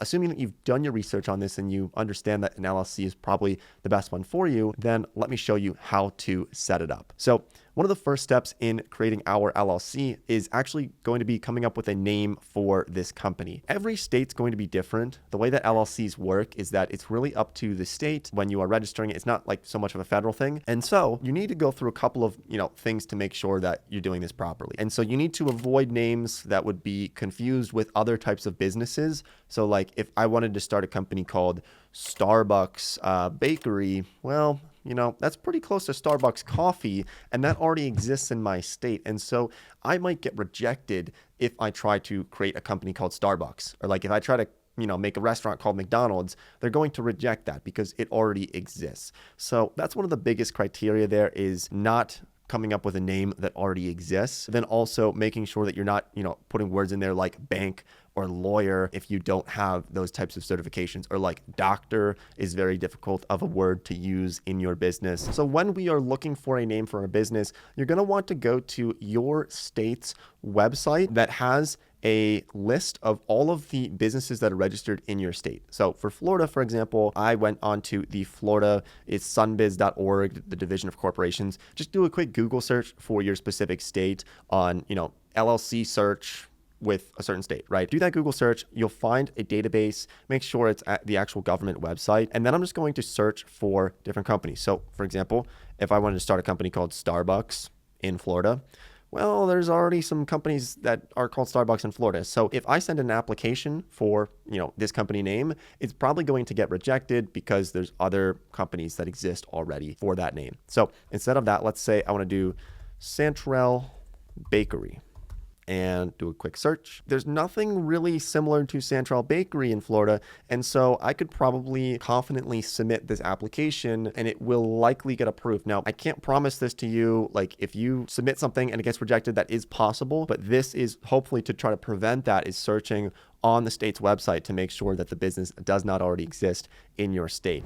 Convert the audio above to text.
assuming that you've done your research on this and you understand that an LLC is probably the best one for you, then let me show you how to set it up. So one of the first steps in creating our LLC is actually going to be coming up with a name for this company. Every state's going to be different. The way that LLCs work is that it's really up to the state when you are registering it. It's not like so much of a federal thing. And so you need to go through a couple of, things to make sure that you're doing this properly. And so you need to avoid names that would be confused with other types of businesses. So like if I wanted to start a company called Starbucks Bakery, well, that's pretty close to Starbucks coffee, and that already exists in my state. And so I might get rejected if I try to create a company called Starbucks, or like if I try to make a restaurant called McDonald's, they're going to reject that because it already exists. So that's one of the biggest criteria there, is not coming up with a name that already exists. Then also making sure that you're not, putting words in there like bank or lawyer if you don't have those types of certifications, or like doctor is very difficult of a word to use in your business. So when we are looking for a name for a business, you're going to want to go to your state's website that has a list of all of the businesses that are registered in your state. So for Florida, for example, I went onto the Florida, it's sunbiz.org, the Division of Corporations. Just do a quick Google search for your specific state on, LLC search with a certain state, right? Do that Google search, you'll find a database, make sure it's at the actual government website. And then I'm just going to search for different companies. So for example, if I wanted to start a company called Starbucks in Florida, well, there's already some companies that are called Starbucks in Florida. So if I send an application for, this company name, it's probably going to get rejected because there's other companies that exist already for that name. So instead of that, let's say I want to do Santrell Bakery and do a quick search. There's nothing really similar to Santrell Bakery in Florida, and so I could probably confidently submit this application and it will likely get approved. Now, I can't promise this to you, like if you submit something and it gets rejected, that is possible, but this is hopefully to try to prevent that, is searching on the state's website to make sure that the business does not already exist in your state.